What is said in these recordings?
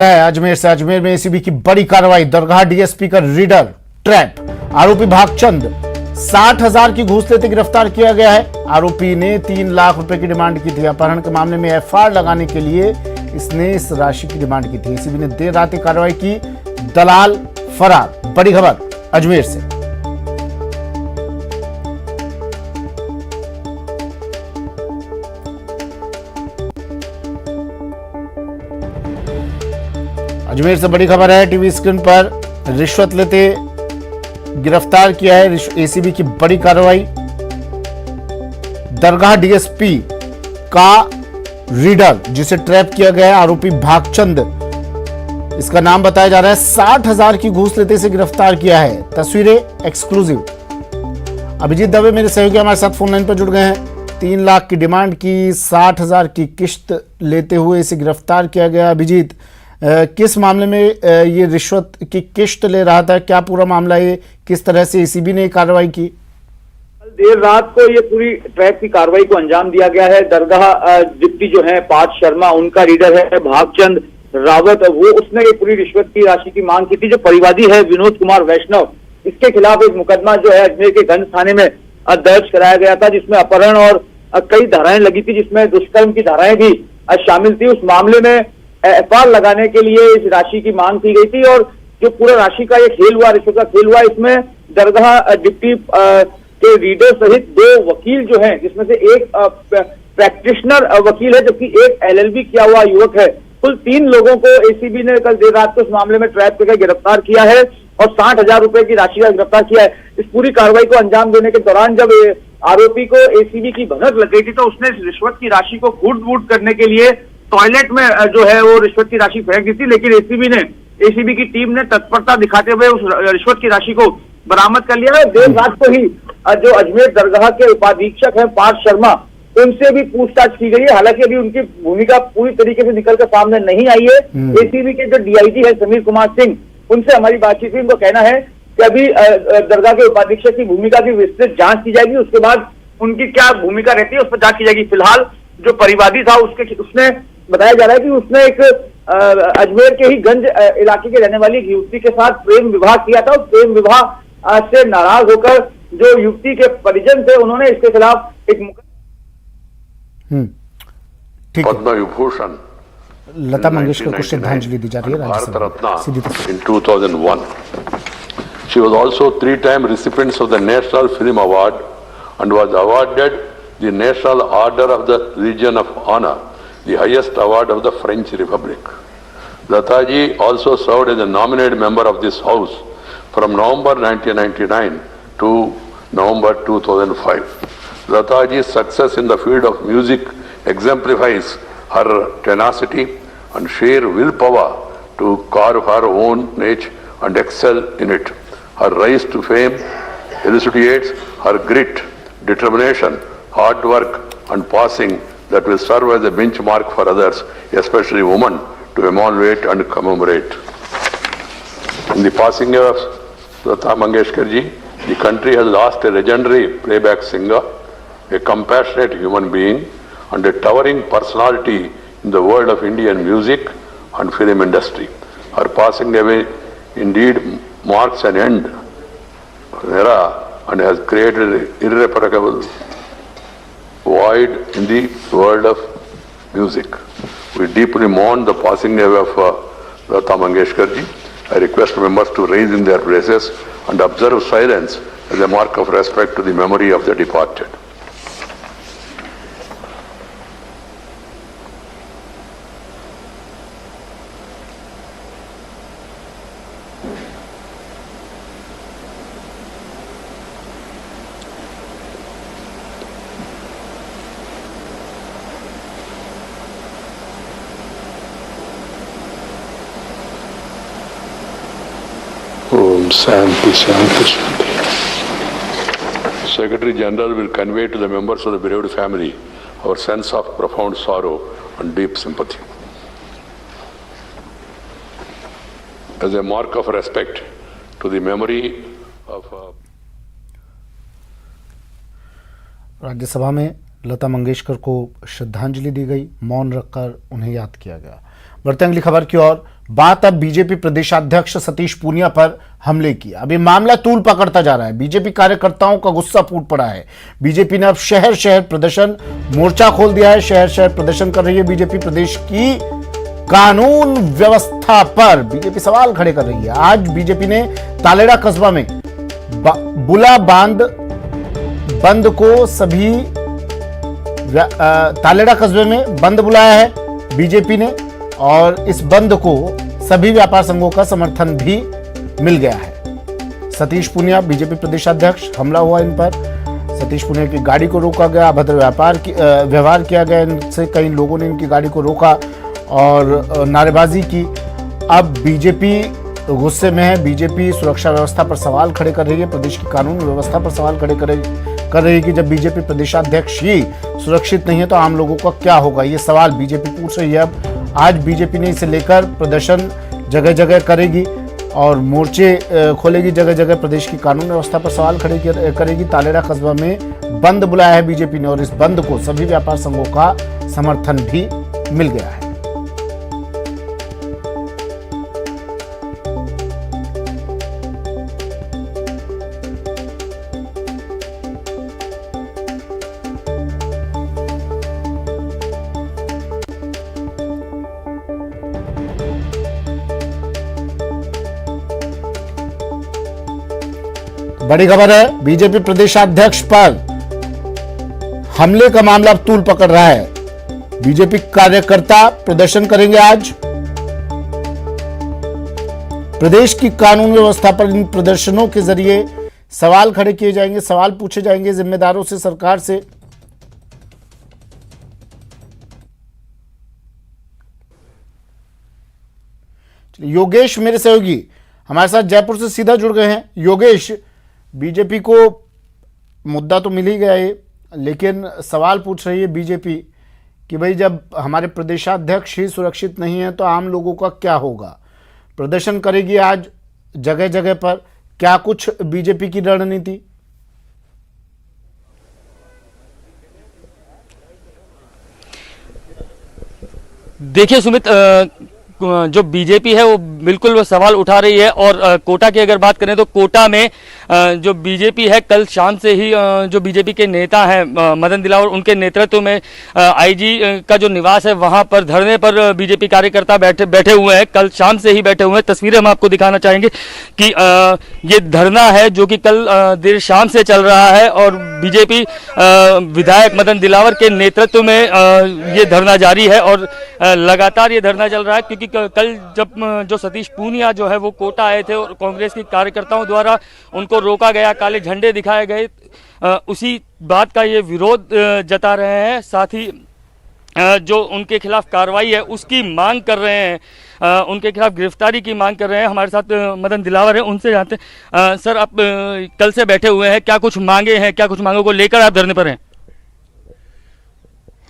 अजमेर से अजमेर में एसीबी की बड़ी कार्रवाई। दरगाह डीएसपी का रीडर ट्रैप। आरोपी भागचंद 60,000 की घूस लेते गिरफ्तार किया गया है। आरोपी ने 3 लाख रुपए की डिमांड की थी। अपहरण के मामले में एफआईआर लगाने के लिए इसने इस राशि की डिमांड की थी। एसीबी ने देर रात कार्रवाई की। दलाल फरार। बड़ी खबर अजमेर से। अजमेर से बड़ी खबर है। टीवी स्क्रीन पर रिश्वत लेते गिरफ्तार किया है। एसीबी की बड़ी कार्रवाई। दरगाह डीएसपी का रीडर जिसे ट्रैप किया गया है, आरोपी भागचंद इसका नाम बताया जा रहा है। 60,000 की घूस लेते से गिरफ्तार किया है। तस्वीरें एक्सक्लूसिव। अभिजीत दवे मेरे सहयोगी हमारे साथ फोन लाइन पर जुड़ गए हैं। 3 लाख की डिमांड की, 60,000 की किश्त लेते हुए इसे गिरफ्तार किया गया। अभिजीत, किस मामले में ये रिश्वत की किश्त ले रहा था? क्या पूरा मामला है? किस तरह से एसीबी ने कार्रवाई की? देर रात को ये पूरी ट्रैप की कार्रवाई को अंजाम दिया गया है। दरगाह डिप्टी जो है पार्थ शर्मा, उनका रीडर है भागचंद रावत। वो उसने ये पूरी रिश्वत की राशि की मांग की थी। जो परिवादी है विनोद कुमार वैष्णव, इसके खिलाफ एक मुकदमा जो है अजमेर के गंज थाने में दर्ज कराया गया था, जिसमें अपहरण और कई धाराएं लगी थी, जिसमें दुष्कर्म की धाराएं भी शामिल थी। उस मामले में एफआईआर लगाने के लिए इस राशि की मांग की गई थी। और जो पूरा राशि का ये खेल हुआ, रिश्वत का खेल हुआ, इसमें दरगाह डिप्टी के रीडर सहित 2 वकील जो हैं, जिसमें से एक प्रैक्टिशनर वकील है जबकि एक एलएलबी किया हुआ युवक है। कुल 3 लोगों को एसीबी ने कल देर रात को इस मामले में ट्रैप करके गिरफ्तार किया है और 60,000 रुपए की राशि का गिरफ्तार किया है। इस पूरी कार्रवाई को अंजाम देने के दौरान जब आरोपी को एसीबी की भनक लग गई थी, तो उसने इस रिश्वत की राशि को कूट-बूट करने के लिए टॉयलेट में जो है वो रिश्वत की राशि फेंक दी थी। लेकिन एसीबी की टीम ने तत्परता दिखाते हुए उस रिश्वत की राशि को बरामद कर लिया है। देर रात को ही जो अजमेर दरगाह के उपाधीक्षक हैं पार्थ शर्मा, उनसे भी पूछताछ की गई है। हालांकि अभी उनकी भूमिका पूरी तरीके से निकल कर सामने नहीं आई है। एसीबी के जो डीआईजी है समीर कुमार सिंह, उनसे हमारी बातचीत हुई। उनको कहना है कि अभी दरगाह के उपाधीक्षक की भूमिका की विस्तृत जांच की जाएगी, उसके बाद उनकी क्या भूमिका रहती है उस पर जांच की जाएगी। फिलहाल जो परिवादी था उसने बताया जा रहा है कि उसने एक अजमेर के ही गंज इलाके के रहने वाली एक युवती के साथ प्रेम विवाह किया था। उस प्रेम विवाह से नाराज होकर जो युवती के परिजन थे, उन्होंने इसके खिलाफ एक पद्म विभूषण लता मंगेशकर को श्रद्धांजलि दी जा रही है। Bharat Ratna in 2001. She was also 3-time recipient of the National Film Award and was awarded the National Order of the Legion of Honor, the highest award of the French Republic. Lataji also served as a nominated member of this House from November 1999 to November 2005. Lataji's success in the field of music exemplifies her tenacity and sheer willpower to carve her own niche and excel in it. Her rise to fame elucidates her grit, determination, hard work and passing that will serve as a benchmark for others, especially women, to emulate and commemorate. In the passing of Lata Mangeshkar ji, the country has lost a legendary playback singer, a compassionate human being, and a towering personality in the world of Indian music and film industry. Her passing away indeed marks an end of an era and has created an irreparable void in the world of music. We deeply mourn the passing away of Lata Mangeshkar ji. I request members to rise in their places and observe silence as a mark of respect to the memory of the departed. Shanti, Shanti, Shanti. Secretary General will convey to the members of the bereaved family our sense of profound sorrow and deep sympathy. As a mark of respect to the memory of Rajya Sabha में लता मंगेशकर को श्रद्धांजलि दी गई, मौन रखकर उन्हें याद किया गया। बढ़ते अगली खबर की ओर। बात अब बीजेपी प्रदेशाध्यक्ष सतीश पूनिया पर हमले की। अब ये मामला तूल पकड़ता जा रहा है। बीजेपी कार्यकर्ताओं का गुस्सा फूट पड़ा है। बीजेपी ने अब शहर शहर प्रदर्शन मोर्चा खोल दिया है। शहर शहर प्रदर्शन कर रही है बीजेपी। प्रदेश की कानून व्यवस्था पर बीजेपी सवाल खड़े कर रही है। आज बीजेपी ने तालेड़ा कस्बा में बुला बांध बंद को सभी तालेड़ा कस्बे में बंद बुलाया है बीजेपी ने, और इस बंद को सभी व्यापार संघों का समर्थन भी मिल गया है। सतीश पूनिया बीजेपी प्रदेशाध्यक्ष, हमला हुआ इन पर। सतीश पूनिया की गाड़ी को रोका गया, अभद्र व्यवहार किया गया इनसे। कई लोगों ने इनकी गाड़ी को रोका और नारेबाजी की। अब बीजेपी गुस्से में है। बीजेपी सुरक्षा व्यवस्था पर सवाल खड़े कर रही है। प्रदेश की कानून व्यवस्था पर सवाल खड़े कर रही है कि जब बीजेपी प्रदेशाध्यक्ष ही सुरक्षित नहीं है तो आम लोगों का क्या होगा, ये सवाल बीजेपी पूछ रही है। अब आज बीजेपी ने इसे लेकर प्रदर्शन जगह जगह करेगी और मोर्चे खोलेगी जगह जगह। प्रदेश की कानून व्यवस्था पर सवाल खड़े करेगी। तालेड़ा कस्बा में बंद बुलाया है बीजेपी ने और इस बंद को सभी व्यापार संघों का समर्थन भी मिल गया है। बड़ी खबर है, बीजेपी प्रदेशाध्यक्ष पर हमले का मामला अब तूल पकड़ रहा है। बीजेपी कार्यकर्ता प्रदर्शन करेंगे आज। प्रदेश की कानून व्यवस्था पर इन प्रदर्शनों के जरिए सवाल खड़े किए जाएंगे, सवाल पूछे जाएंगे जिम्मेदारों से, सरकार से। योगेश मेरे सहयोगी हमारे साथ जयपुर से सीधा जुड़ गए हैं। योगेश, बीजेपी को मुद्दा तो मिल ही गया है, लेकिन सवाल पूछ रही है बीजेपी कि भाई जब हमारे प्रदेशाध्यक्ष ही सुरक्षित नहीं है तो आम लोगों का क्या होगा। प्रदर्शन करेगी आज जगह जगह पर, क्या कुछ बीजेपी की रणनीति? देखिए सुमित, जो बीजेपी है वो बिल्कुल वो सवाल उठा रही है। और कोटा की अगर बात करें तो कोटा में जो बीजेपी है, कल शाम से ही जो बीजेपी के नेता हैं मदन दिलावर, उनके नेतृत्व में आईजी का जो निवास है वहां पर धरने पर बीजेपी कार्यकर्ता बैठे हुए हैं। कल शाम से ही बैठे हुए हैं। तस्वीरें हम आपको दिखाना चाहेंगे कि ये धरना है जो कि कल देर शाम से चल रहा है और बीजेपी विधायक मदन दिलावर के नेतृत्व में ये धरना जारी है और लगातार ये धरना चल रहा है, क्योंकि कल जब जो सतीश पूनिया जो है वो कोटा आए थे और कांग्रेस के कार्यकर्ताओं द्वारा उनको रोका गया, काले झंडे दिखाए गए, उसी बात का ये विरोध जता रहे हैं। साथ ही जो उनके खिलाफ कार्रवाई है उसकी मांग कर रहे हैं, उनके खिलाफ गिरफ्तारी की मांग कर रहे हैं। हमारे साथ मदन दिलावर है, उनसे जानते हैं। सर, आप कल से बैठे हुए हैं, क्या कुछ मांगे हैं, क्या कुछ मांगों को लेकर आप धरने पर हैं?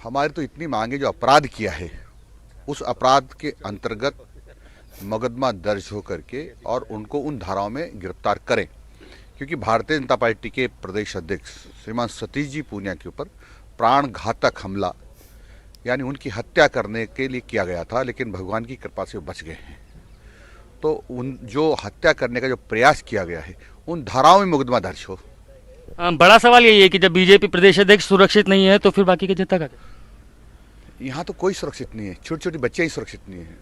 हमारी तो इतनी मांगे, जो अपराध किया है उस अपराध के अंतर्गत मुकदमा दर्ज हो करके और उनको उन धाराओं में गिरफ्तार करें, क्योंकि भारतीय जनता पार्टी के प्रदेश अध्यक्ष श्रीमान सतीश जी पूनिया के ऊपर प्राणघातक हमला यानी उनकी हत्या करने के लिए किया गया था, लेकिन भगवान की कृपा से वो बच गए हैं। तो उन जो हत्या करने का जो प्रयास किया गया है उन धाराओं में मुकदमा दर्ज हो। बड़ा सवाल यही है कि जब बीजेपी प्रदेश अध्यक्ष सुरक्षित नहीं है तो फिर बाकी की जनता का? यहाँ तो कोई सुरक्षित नहीं है, छोटी छोटी बच्चियाँ ही सुरक्षित नहीं है,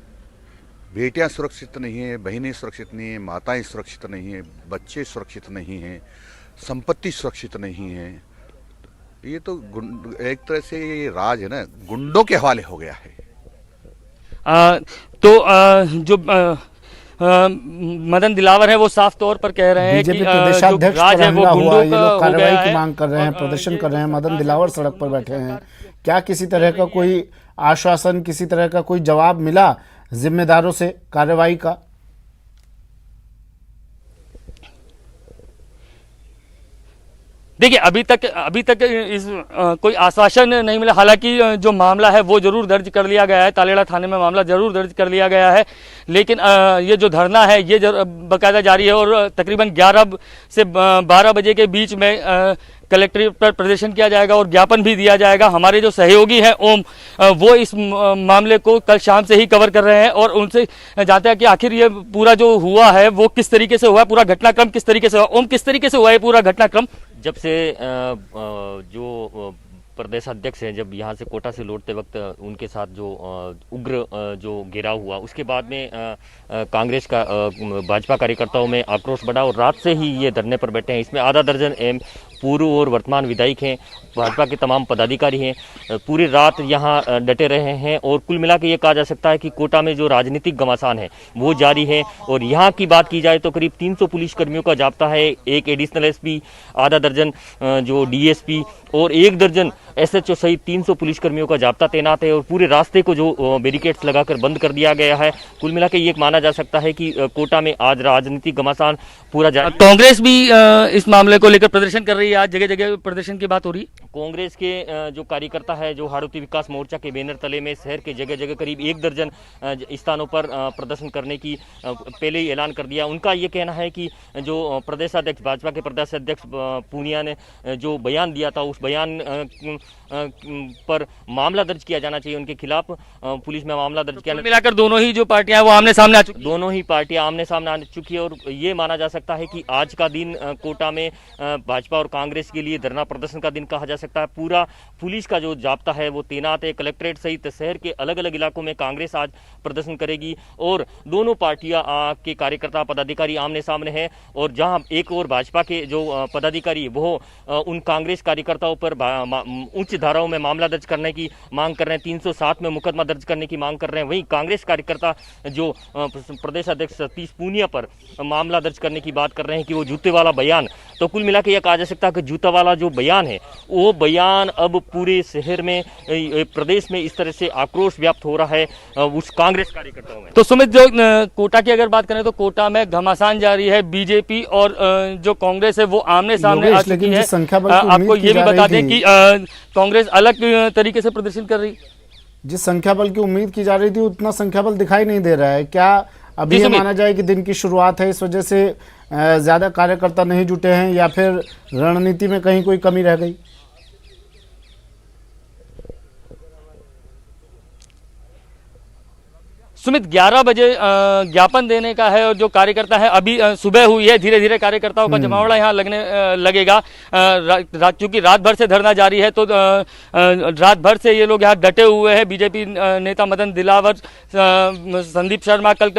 बेटियाँ सुरक्षित नहीं है, बहनें सुरक्षित नहीं है, माताएं सुरक्षित नहीं है, बच्चे सुरक्षित नहीं हैं, संपत्ति सुरक्षित नहीं है। ये तो एक तरह से ये राज है ना, गुंडों के हवाले हो गया है। जो मदन दिलावर है वो साफ तौर पर कह रहे हैं कि जो राज है वो गुंडों का हो गया है। मांग कर रहे हैं, प्रदर्शन कर रहे हैं। मदन दिलावर सड़क पर बैठे हैं। क्या किसी तरह का कोई आश्वासन, किसी तरह का कोई जवाब मिला जिम्मेदारों से कार्रवाई का? देखिए, अभी तक इस कोई आश्वासन नहीं मिला। हालांकि जो मामला है वो जरूर दर्ज कर लिया गया है, तालेड़ा थाने में मामला जरूर दर्ज कर लिया गया है, लेकिन ये जो धरना है ये बाकायदा जारी है और तकरीबन 11 से 12 बजे के बीच में कलेक्ट्रेट पर प्रदर्शन किया जाएगा और ज्ञापन भी दिया जाएगा। हमारे जो सहयोगी हैं ओम, वो इस मामले को कल शाम से ही कवर कर रहे हैं और उनसे जानते हैं कि आखिर ये पूरा जो हुआ है वो किस तरीके से हुआ, पूरा घटनाक्रम किस तरीके से हुआ। ओम, किस तरीके से हुआ है पूरा घटनाक्रम? जब से जो प्रदेश अध्यक्ष हैं, जब यहाँ से कोटा से लौटते वक्त उनके साथ जो उग्र जो घेराव हुआ, उसके बाद में कांग्रेस का भाजपा कार्यकर्ताओं में आक्रोश बढ़ा और रात से ही ये धरने पर बैठे हैं। इसमें आधा दर्जन पूर्व और वर्तमान विधायक हैं, भाजपा के तमाम पदाधिकारी हैं, पूरी रात यहाँ डटे रहे हैं और कुल मिला के ये कहा जा सकता है कि कोटा में जो राजनीतिक घमासान है वो जारी है। और यहाँ की बात की जाए तो करीब 300 पुलिसकर्मियों का जाब्ता है, एक एडिशनल एसपी, आधा दर्जन जो डीएसपी और 1 दर्जन एसएचओ सहित 300 पुलिसकर्मियों का जाब्ता तैनात है और पूरे रास्ते को जो बैरिकेड्स लगाकर बंद कर दिया गया है। कुल मिला के ये माना जा सकता है कि कोटा में आज राजनीतिक घमासान पूरा जारी। कांग्रेस भी इस मामले को लेकर प्रदर्शन कर रही है, आज जगह जगह प्रदर्शन की बात हो रही है। कांग्रेस के जो कार्यकर्ता है, जो हाड़ौती विकास मोर्चा के बैनर तले में शहर के जगह जगह करीब 1 दर्जन स्थानों पर प्रदर्शन करने की पहले ही ऐलान कर दिया। उनका ये कहना है कि जो प्रदेश अध्यक्ष, भाजपा के प्रदेश अध्यक्ष पूनिया ने जो बयान दिया था, उस बयान पर मामला दर्ज किया जाना चाहिए उनके खिलाफ, पुलिस में मामला दर्ज किया। मिलाकर दोनों ही जो पार्टियां वो आमने सामने आ चुकी, दोनों ही पार्टियां आमने सामने आ चुकी है और ये माना जा सकता है कि आज का दिन कोटा में भाजपा और कांग्रेस के लिए धरना प्रदर्शन का दिन कहा जा सकता है। पूरा पुलिस का जो जाब्ता है वो तैनात है। कलेक्ट्रेट सहित शहर के अलग अलग इलाकों में कांग्रेस आज प्रदर्शन करेगी और दोनों पार्टियां के कार्यकर्ता पदाधिकारी आमने सामने हैं। और जहां एक और भाजपा के जो पदाधिकारी वो उन कांग्रेस कार्यकर्ताओं पर उच्च धाराओं में मामला दर्ज करने की मांग कर रहे हैं, 307 में मुकदमा दर्ज करने की मांग कर रहे हैं। वहीं कांग्रेस कार्यकर्ता जो प्रदेश अध्यक्ष सतीश पूनिया पर मामला दर्ज करने की बात कर रहे हैं कि वो जूते वाला बयान। तो कुल मिला के यह कहा जा सकता है कि जूता वाला जो बयान है वो बयान अब पूरे शहर में, प्रदेश में इस तरह से आक्रोश व्याप्त हो रहा है उस कांग्रेस कार्यकर्ताओं में। तो सुमित, जो कोटा की अगर बात करें तो कोटा में घमासान जारी है, बीजेपी और जो कांग्रेस है वो आमने सामने आ चुकी है। आपको ये भी बता दें कि कांग्रेस अलग तरीके से प्रदर्शन कर रही, जिस संख्या बल की उम्मीद की जा रही थी उतना संख्या बल दिखाई नहीं दे रहा है। क्या अभी ये माना जाए कि दिन की शुरुआत है, इस वजह से ज्यादा कार्यकर्ता नहीं जुटे हैं या फिर रणनीति में कहीं कोई कमी रह गई? सुमित, 11 बजे ज्ञापन देने का है और जो कार्यकर्ता है अभी सुबह हुई है, धीरे धीरे कार्यकर्ताओं का जमावड़ा यहाँ लगने लगेगा। चूंकि रात भर से धरना जारी है तो रात भर से ये लोग यहाँ डटे हुए हैं। बीजेपी नेता मदन दिलावर, संदीप शर्मा, कल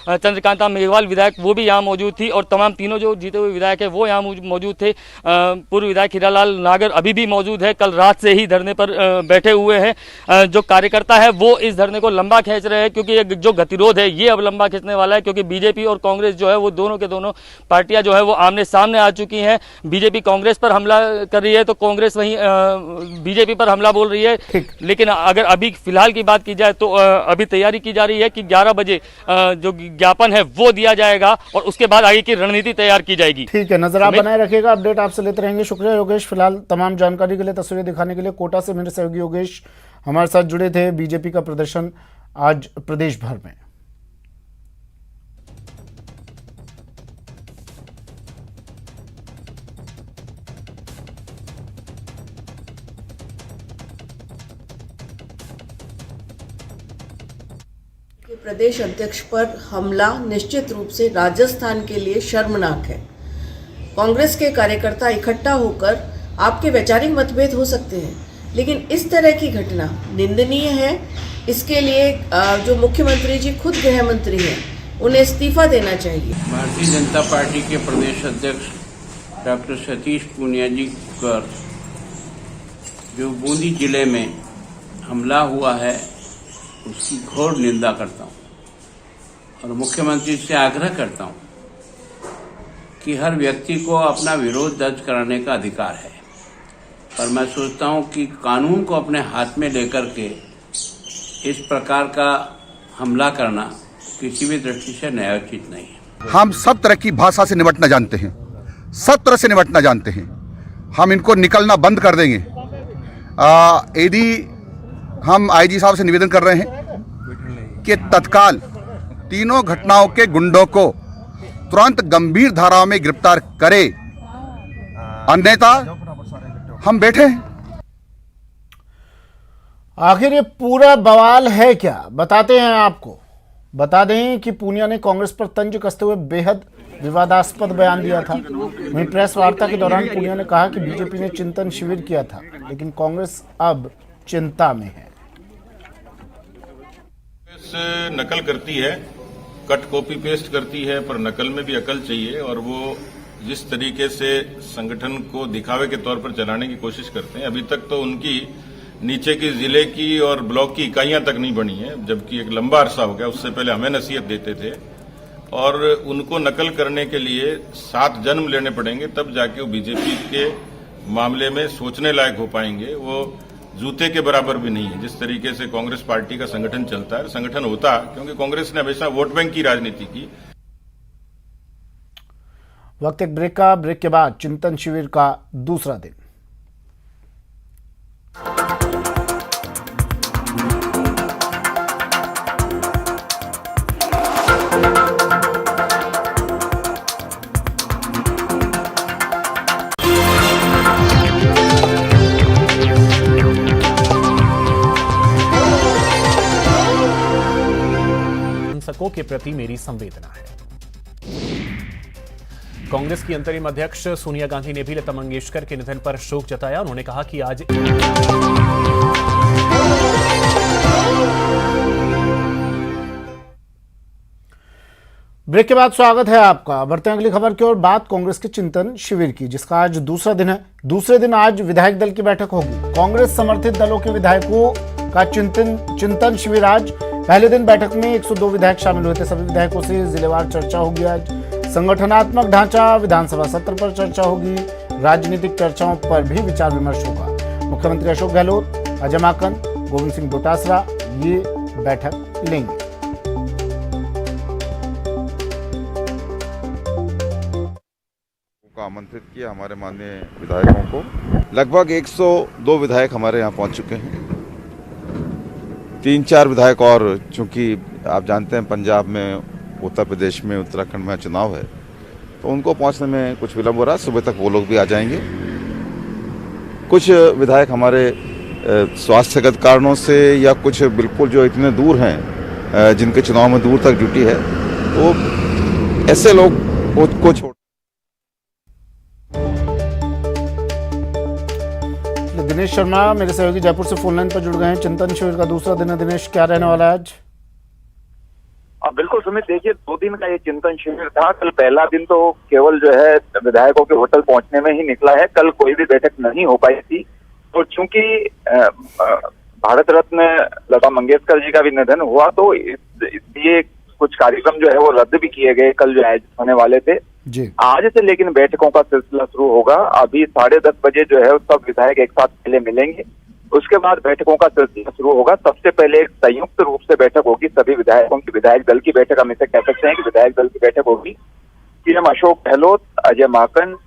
चंद्रकांता मेघवाल विधायक वो भी यहाँ मौजूद थी और तमाम तीनों जो जीते हुए विधायक है वो यहाँ मौजूद थे। पूर्व विधायक हीरालाल नागर अभी भी मौजूद है, कल रात से ही धरने पर बैठे हुए हैं। जो कार्यकर्ता है वो इस धरने को लंबा खींच रहे हैं क्योंकि ये जो गतिरोध है ये अब लंबा खींचने वाला है, क्योंकि बीजेपी और कांग्रेस जो है वो दोनों के दोनों पार्टियां जो है वो आमने सामने आ चुकी हैं। बीजेपी कांग्रेस पर हमला कर रही है तो कांग्रेस वहीं बीजेपी पर हमला बोल रही है। लेकिन अगर अभी फिलहाल की बात की जाए तो अभी तैयारी की जा रही है कि 11 बजे जो ज्ञापन है वो दिया जाएगा और उसके बाद आगे की रणनीति तैयार की जाएगी। ठीक है, नजर आप बनाए रखिएगा, अपडेट आपसे लेते रहेंगे। शुक्रिया योगेश, फिलहाल तमाम जानकारी के लिए, तस्वीरें दिखाने के लिए। कोटा से मेरे सहयोगी योगेश हमारे साथ जुड़े थे। बीजेपी का प्रदर्शन आज प्रदेश भर में। प्रदेश अध्यक्ष पर हमला निश्चित रूप से राजस्थान के लिए शर्मनाक है। कांग्रेस के कार्यकर्ता इकट्ठा होकर आपके वैचारिक मतभेद हो सकते हैं, लेकिन इस तरह की घटना निंदनीय है। इसके लिए जो मुख्यमंत्री जी खुद गृह मंत्री हैं उन्हें इस्तीफा देना चाहिए। भारतीय जनता पार्टी के प्रदेश अध्यक्ष डॉक्टर सतीश पूनिया जी पर जो बूंदी जिले में हमला हुआ है उसकी घोर निंदा करता हूं और मुख्यमंत्री से आग्रह करता हूं कि हर व्यक्ति को अपना विरोध दर्ज कराने का अधिकार है, पर मैं सोचता हूं कि कानून को अपने हाथ में लेकर के इस प्रकार का हमला करना किसी भी दृष्टि से न्यायोचित नहीं है। हम सब तरह की भाषा से निपटना जानते हैं, सब तरह से निपटना जानते हैं। हम इनको निकलना बंद कर देंगे। यदि हम आईजी साहब से निवेदन कर रहे हैं कि तत्काल तीनों घटनाओं के गुंडों को तुरंत गंभीर धाराओं में गिरफ्तार करे, अन्यथा हम बैठे हैं। आखिर ये पूरा बवाल है क्या, बताते हैं आपको। बता दें कि पूनिया ने कांग्रेस पर तंज कसते हुए बेहद विवादास्पद बयान दिया था। वहीं प्रेस वार्ता के दौरान पूनिया ने कहा कि बीजेपी ने चिंतन शिविर किया था, लेकिन कांग्रेस अब चिंता में है। कांग्रेस नकल करती है, कट कॉपी पेस्ट करती है, पर नकल में भी अकल चाहिए। और वो जिस तरीके से संगठन को दिखावे के तौर पर चलाने की कोशिश करते हैं, अभी तक तो उनकी नीचे की जिले की और ब्लॉक की इकाइयां तक नहीं बनी है, जबकि एक लंबा अरसा हो गया। उससे पहले हमें नसीहत देते थे, और उनको नकल करने के लिए 7 जन्म लेने पड़ेंगे, तब जाके वो बीजेपी के मामले में सोचने लायक हो पाएंगे। वो जूते के बराबर भी नहीं है। जिस तरीके से कांग्रेस पार्टी का संगठन चलता है, संगठन होता, क्योंकि कांग्रेस ने हमेशा वोट बैंक की राजनीति की। वक्त एक ब्रेक का। ब्रेक के बाद चिंतन शिविर का दूसरा दिन। के प्रति मेरी संवेदना है। कांग्रेस की अंतरिम अध्यक्ष सोनिया गांधी ने भी लता मंगेशकर के निधन पर शोक जताया। उन्होंने कहा कि आज ब्रेक के बाद स्वागत है आपका। बढ़ते हैं अगली खबर की ओर। बात कांग्रेस के चिंतन शिविर की, जिसका आज दूसरा दिन है। दूसरे दिन आज विधायक दल की बैठक होगी। कांग्रेस समर्थित दलों के विधायकों का चिंतन शिविर आज। पहले दिन बैठक में 102 विधायक शामिल हुए थे। सभी विधायकों से जिलेवार चर्चा होगी। आज संगठनात्मक ढांचा, विधानसभा सत्र पर चर्चा होगी। राजनीतिक चर्चाओं पर भी विचार विमर्श होगा। मुख्यमंत्री अशोक गहलोत, अजय माकन, गोविंद सिंह डोटासरा ये बैठक लेंगे। आमंत्रित किया हमारे माननीय विधायकों को। लगभग 102 विधायक हमारे यहाँ पहुंच चुके हैं। 3-4 विधायक और, चूंकि आप जानते हैं पंजाब में, उत्तर प्रदेश में, उत्तराखंड में चुनाव है, तो उनको पहुंचने में कुछ विलंब हो रहा है। सुबह तक वो लोग भी आ जाएंगे। कुछ विधायक हमारे स्वास्थ्यगत कारणों से, या कुछ बिल्कुल जो इतने दूर हैं, जिनके चुनाव में दूर तक ड्यूटी है, वो ऐसे लोग को छोड़। दिनेश शर्मा मेरे सहयोगी जयपुर से फोन लाइन पर जुड़ गए हैं। चिंतन शिविर का दूसरा दिन है। दिनेश, क्या रहने वाला है आज? बिल्कुल सुमित, देखिए 2 दिन का ये चिंतन शिविर था। कल पहला दिन तो केवल जो है विधायकों के होटल पहुंचने में ही निकला है। कल कोई भी बैठक नहीं हो पाई थी। तो चूंकि भारत रत्न लता मंगेशकर जी का भी निधन हुआ, तो इसलिए कुछ कार्यक्रम जो है वो रद्द भी किए गए कल जो आयोजित होने वाले थे जी। आज से लेकिन बैठकों का सिलसिला शुरू होगा। अभी 10:30 बजे जो है सब विधायक एक साथ पहले मिलेंगे, उसके बाद बैठकों का सिलसिला शुरू होगा। सबसे पहले एक संयुक्त रूप से बैठक होगी सभी विधायकों की, विधायक दल की बैठक हम इसे कह सकते हैं कि विधायक दल की बैठक होगी। सीएम अशोक गहलोत, अजय माकन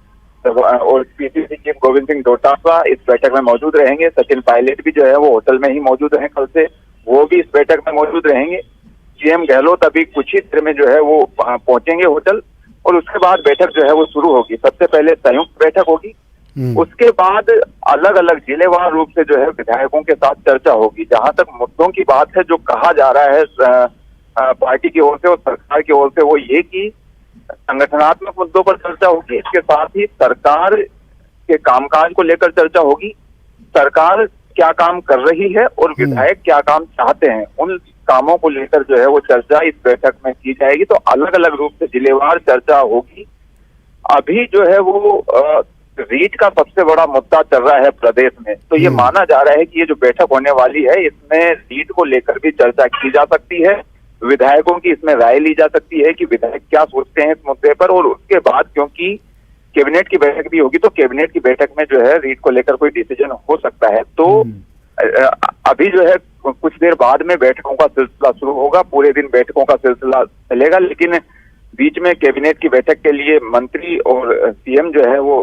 और पीसीसी चीफ गोविंद सिंह डोटासरा इस बैठक में मौजूद रहेंगे। सचिन पायलट भी जो है वो होटल में ही मौजूद रहे कल से, वो भी इस बैठक में मौजूद रहेंगे। सीएम गहलोत अभी कुछ ही देर में जो है वो पहुंचेंगे होटल, और उसके बाद बैठक जो है वो शुरू होगी। सबसे पहले संयुक्त बैठक होगी, उसके बाद अलग अलग जिलेवार रूप से जो है विधायकों के साथ चर्चा होगी। जहां तक मुद्दों की बात है, जो कहा जा रहा है पार्टी की ओर से और सरकार की ओर से, वो ये कि संगठनात्मक मुद्दों पर चर्चा होगी। इसके साथ ही सरकार के कामकाज को लेकर चर्चा होगी। सरकार क्या काम कर रही है और विधायक क्या काम चाहते हैं, उन कामों को लेकर जो है वो चर्चा इस बैठक में की जाएगी। तो अलग अलग रूप से जिलेवार चर्चा होगी। अभी जो है वो रीट का सबसे बड़ा मुद्दा चल रहा है प्रदेश में, तो ये माना जा रहा है कि ये जो बैठक होने वाली है इसमें रीट को लेकर भी चर्चा की जा सकती है। विधायकों की इसमें राय ली जा सकती है कि विधायक क्या सोचते हैं इस मुद्दे पर, और उसके बाद क्योंकि कैबिनेट की बैठक भी होगी, तो कैबिनेट की बैठक में जो है रीट को लेकर कोई डिसीजन हो सकता है। तो अभी जो है कुछ देर बाद में बैठकों का सिलसिला शुरू होगा। पूरे दिन बैठकों का सिलसिला चलेगा, लेकिन बीच में कैबिनेट की बैठक के लिए मंत्री और सीएम जो है वो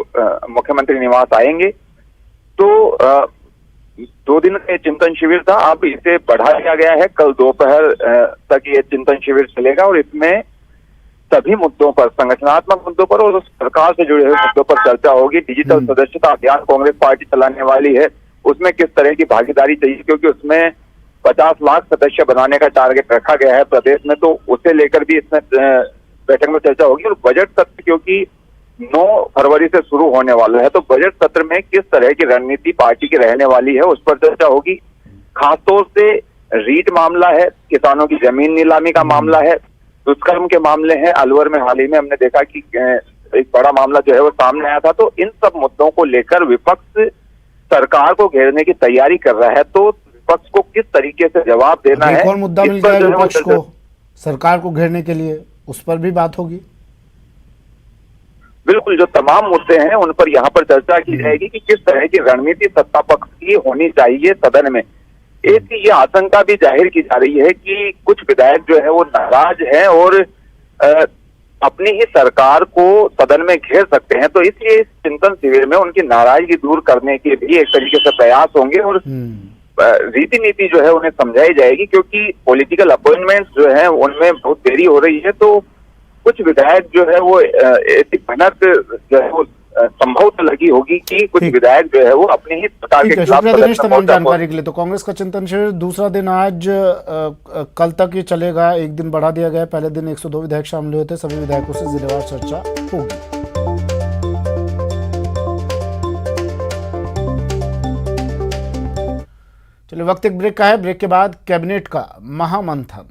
मुख्यमंत्री निवास आएंगे। तो 2 दिन का चिंतन शिविर था, अब इसे बढ़ा दिया गया है। कल दोपहर तक ये चिंतन शिविर चलेगा और इसमें सभी मुद्दों पर, संगठनात्मक मुद्दों पर और सरकार से जुड़े हुए मुद्दों पर चर्चा होगी। डिजिटल सदस्यता अभियान कांग्रेस पार्टी चलाने वाली है, उसमें किस तरह की भागीदारी चाहिए, क्योंकि उसमें 50 लाख सदस्य बनाने का टारगेट रखा गया है प्रदेश में, तो उसे लेकर भी इसमें बैठक में चर्चा होगी। और बजट सत्र क्योंकि 9 फरवरी से शुरू होने वाला है, तो बजट सत्र में किस तरह की रणनीति पार्टी की रहने वाली है उस पर चर्चा होगी। खासतौर से रीट मामला है, किसानों की जमीन नीलामी का मामला है, दुष्कर्म के मामले हैं। अलवर में हाल ही में हमने देखा कि एक बड़ा मामला जो है वो सामने आया था। तो इन सब मुद्दों को लेकर विपक्ष सरकार को घेरने की तैयारी कर रहा है, तो विपक्ष को किस तरीके से जवाब देना है, एक और मुद्दा मिल गया विपक्ष को सरकार को घेरने के लिए, उस पर भी बात होगी। बिल्कुल, जो तमाम मुद्दे हैं उन पर यहाँ पर चर्चा की जाएगी कि किस तरह की रणनीति सत्ता पक्ष की होनी चाहिए सदन में। एक ये आशंका भी जाहिर की जा रही है कि कुछ विधायक जो है वो नाराज हैं और अपनी ही सरकार को सदन में घेर सकते हैं, तो इसलिए इस चिंतन शिविर में उनकी नाराजगी दूर करने के भी एक तरीके से प्रयास होंगे और रीति नीति जो है उन्हें समझाई जाएगी, क्योंकि पॉलिटिकल अपॉइंटमेंट्स जो है उनमें बहुत देरी हो रही है। तो कुछ विधायक जो है वो ऐसी भनक जो है वो संभव तो लगी होगी कि कुछ विधायक जो है वो अपनी ही सरकार के खिलाफ। दिनेश, तमाम जानकारी के लिए। तो कांग्रेस का चिंतन शिविर दूसरा दिन आज कल तक ये चलेगा, एक दिन बढ़ा दिया गया। पहले दिन 102 विधायक शामिल हुए थे, सभी विधायकों से जिलेवार चर्चा होगी। चलिए, वक्त एक ब्रेक का है, ब्रेक के बाद कैबिनेट का महामंथन।